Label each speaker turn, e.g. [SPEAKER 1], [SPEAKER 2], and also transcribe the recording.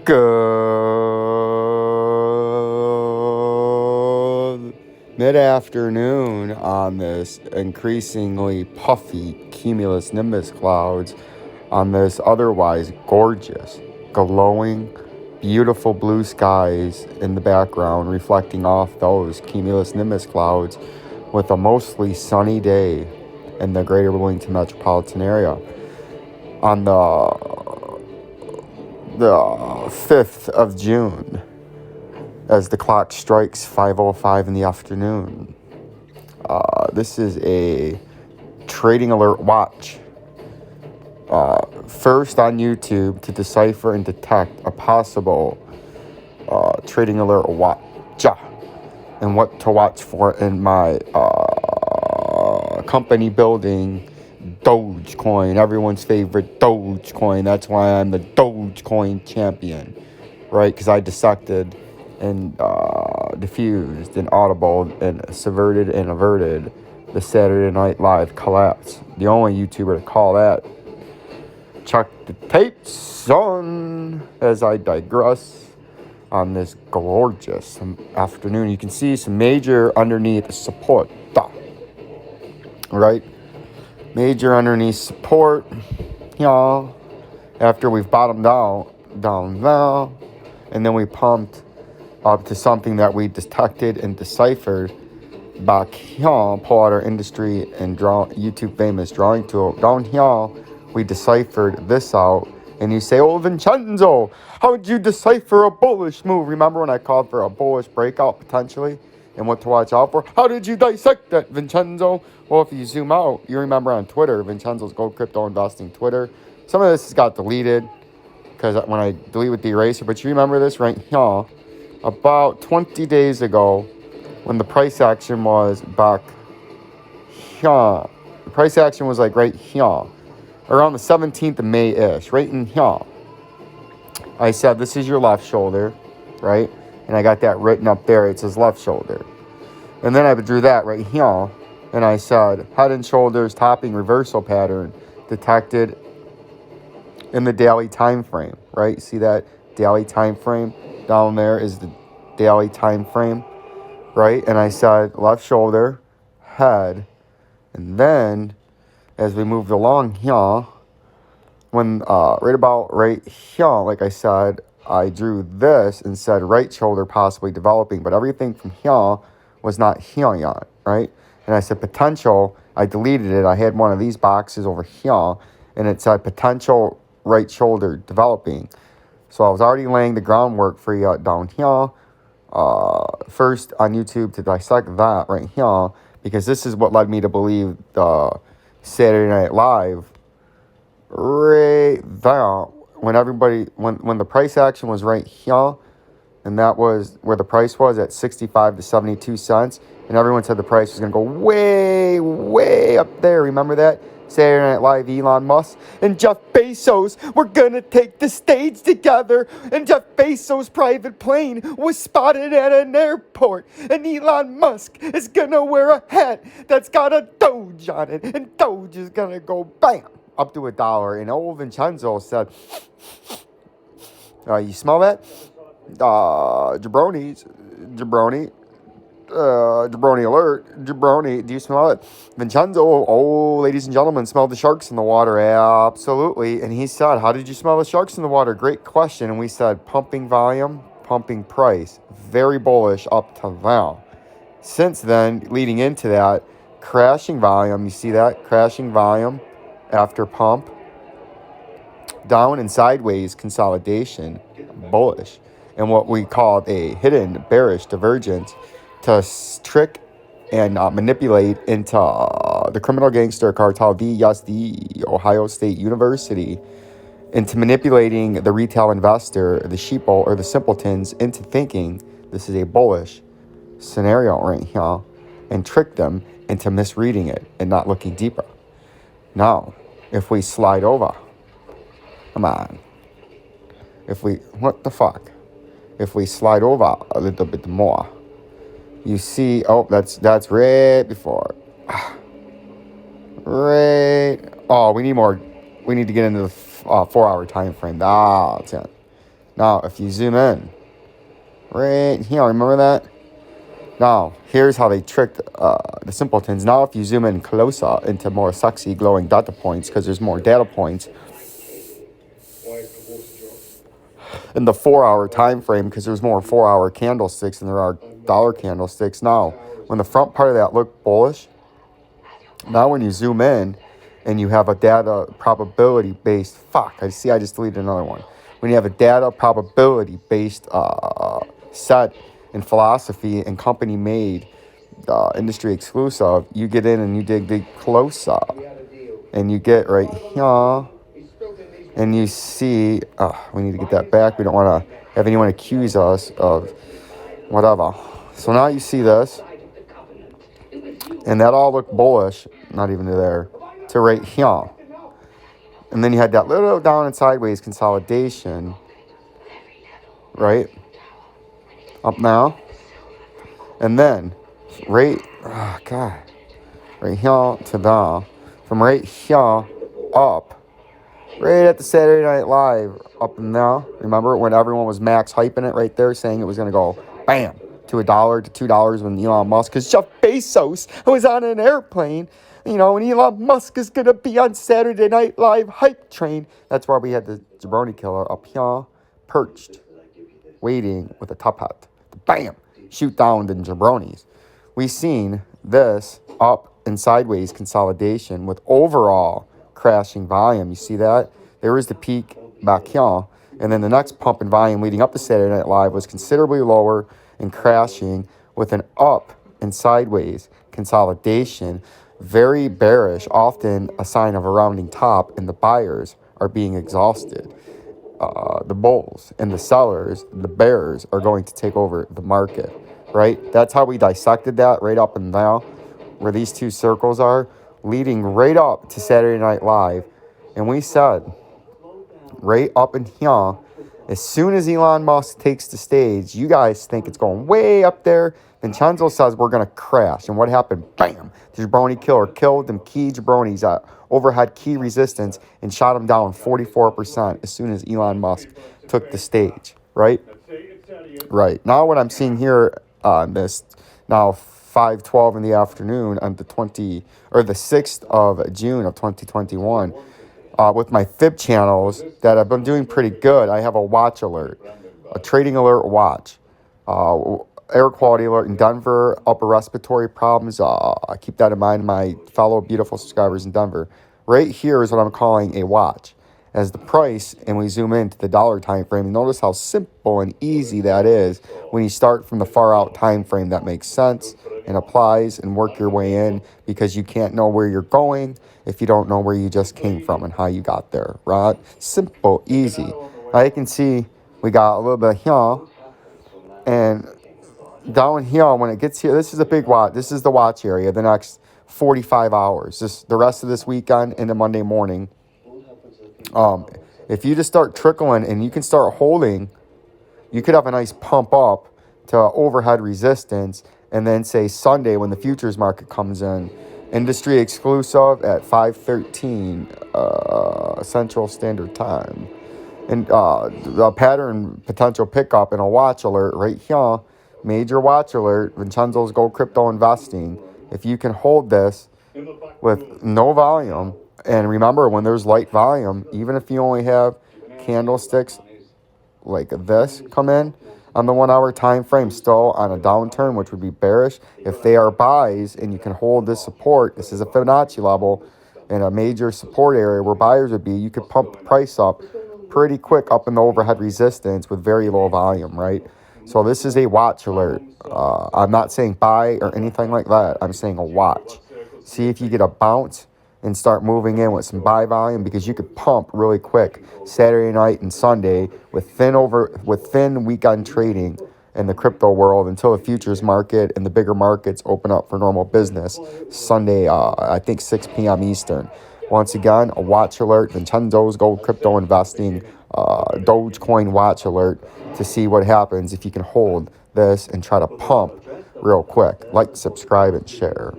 [SPEAKER 1] Good mid-afternoon on this increasingly puffy cumulus nimbus clouds on this otherwise gorgeous, glowing, beautiful blue skies in the background reflecting off those cumulus nimbus clouds with a mostly sunny day in the greater Wilmington metropolitan area on the 5th of June as the clock strikes 5:05 in the afternoon. This is a trading alert watch. First on YouTube to decipher and detect a possible trading alert watch and what to watch for in my company building Dogecoin, everyone's favorite Dogecoin. That's why I'm the Dogecoin champion, right? Because I dissected and diffused and audible and subverted and averted the Saturday Night Live collapse. The only YouTuber to call that. Check the tapes, son, as I digress on this gorgeous afternoon. You can see some major underneath support, right? Major underneath support, y'all. After we've bottomed out, down now, and then we pumped up to something that we detected and deciphered back here, pull out our industry and draw YouTube famous drawing tool. Down here, we deciphered this out, and you say, "Oh, Vincenzo, how would you decipher a bullish move?" Remember when I called for a bullish breakout potentially? And what to watch out for? How did you dissect that, Vincenzo? Well, if you zoom out, you remember on Twitter, Vincenzo's Gold Crypto Investing Twitter. Some of this got deleted because when I delete with the eraser, but you remember this right here. About 20 days ago, when the price action was back here, the price action was like right here, around the 17th of May-ish, right in here. I said, this is your left shoulder, right? And I got that written up there. It says left shoulder. And then I drew that right here. And I said, head and shoulders topping reversal pattern detected in the daily time frame, right? See that daily time frame? Down there is the daily time frame, right? And I said, left shoulder, head. And then, as we moved along here, when right here, like I said, I drew this and said right shoulder possibly developing, but everything from here was not here yet, right? And I said potential, I deleted it. I had one of these boxes over here, and it said potential right shoulder developing. So I was already laying the groundwork for you down here, first on YouTube to dissect that right here, because this is what led me to believe the Saturday Night Live right there, when the price action was right here, and that was where the price was at 65 to 72 cents, and everyone said the price was going to go way, way up there. Remember that? Saturday Night Live, Elon Musk and Jeff Bezos were going to take the stage together, and Jeff Bezos' private plane was spotted at an airport, and Elon Musk is going to wear a hat that's got a Doge on it, and Doge is going to go bam up to $1. And old Vincenzo said, you smell that? Jabroni alert. Jabroni, do you smell it? Vincenzo, ladies and gentlemen, smell the sharks in the water. Absolutely. And he said, how did you smell the sharks in the water? Great question. And we said, pumping volume, pumping price. Very bullish up to now. Since then, leading into that, crashing volume. You see that? Crashing volume after pump. Down and sideways consolidation. Bullish. And what we called a hidden bearish divergence to trick and manipulate into the criminal gangster cartel, the Ohio State University, into manipulating the retail investor, the sheeple or the simpletons into thinking this is a bullish scenario right here, and trick them into misreading it and not looking deeper. Now, if we slide over, come on. What the fuck? If we slide over a little bit more, you see, that's right before. Right. Oh, we need more. We need to get into the 4-hour time frame. That's it. Now, if you zoom in, right here, remember that? Now, here's how they tricked the simpletons. Now, if you zoom in closer into more sexy glowing data points, because there's more data points in the 4-hour time frame, because there's more 4-hour candlesticks than there are dollar candlesticks. Now, when the front part of that looked bullish, now when you zoom in and you have a data probability based, I just deleted another one. When you have a data probability based set and philosophy and company made industry exclusive, you get in and you dig closer and you get right here and you see, we need to get that back. We don't want to have anyone accuse us of whatever. So now you see this, and that all looked bullish, not even to there, to right here. And then you had that little down and sideways consolidation, right? Up now. And then, right here to there. From right here up, right at the Saturday Night Live, up and there. Remember when everyone was max hyping it right there, saying it was going to go, bam, to $1 to $2 when Elon Musk, because Jeff Bezos was on an airplane, and Elon Musk is going to be on Saturday Night Live hype train. That's why we had the jabroni killer up here, perched, waiting with a top hat. Bam, shoot down the jabronis. We seen this up and sideways consolidation with overall crashing volume. You see that? There was the peak back here. And then the next pump in volume leading up to Saturday Night Live was considerably lower and crashing with an up and sideways consolidation. Very bearish, often a sign of a rounding top, and the buyers are being exhausted. The bulls and the sellers, the bears, are going to take over the market, right? That's how we dissected that right up and down, where these two circles are, leading right up to Saturday Night Live. And we said, right up in here, as soon as Elon Musk takes the stage, you guys think it's going way up there. Vincenzo says we're going to crash. And what happened? Bam! The jabroni killer killed them key jabronis at overhead key resistance and shot them down 44% as soon as Elon Musk took the stage, right? Right. Now what I'm seeing here on this, now 5:12 in the afternoon on the 6th of June of 2021, with my fib channels that I've been doing pretty good. I have a watch alert, a trading alert watch, air quality alert in Denver, upper respiratory problems. I keep that in mind, my fellow beautiful subscribers in Denver. Right here is what I'm calling a watch. As the price, and we zoom into the dollar time frame, notice how simple and easy that is when you start from the far out time frame. That makes sense and applies, and work your way in, because you can't know where you're going if you don't know where you just came from and how you got there, right? Simple, easy. Now you can see we got a little bit here, and down here when it gets here, this is a big watch. This is the watch area, the next 45 hours, the rest of this weekend into Monday morning. If you just start trickling and you can start holding, you could have a nice pump up to overhead resistance, and then say Sunday when the futures market comes in, industry exclusive at 5:13 Central Standard Time, and the pattern potential pickup and a watch alert right here, major watch alert, Vincenzo's Gold Crypto Investing. If you can hold this with no volume, and remember when there's light volume, even if you only have candlesticks like this come in on the 1 hour time frame, still on a downturn, which would be bearish. If they are buys and you can hold this support, this is a Fibonacci level and a major support area where buyers would be, you could pump the price up pretty quick up in the overhead resistance with very low volume, right? So this is a watch alert. I'm not saying buy or anything like that. I'm saying a watch. See if you get a bounce and start moving in with some buy volume, because you could pump really quick Saturday night and Sunday with thin weekend trading in the crypto world until the futures market and the bigger markets open up for normal business Sunday, I think 6 p.m. Eastern. Once again, a watch alert, Vincenzo's Gold Crypto Investing, Dogecoin watch alert, to see what happens if you can hold this and try to pump real quick. Like, subscribe, and share.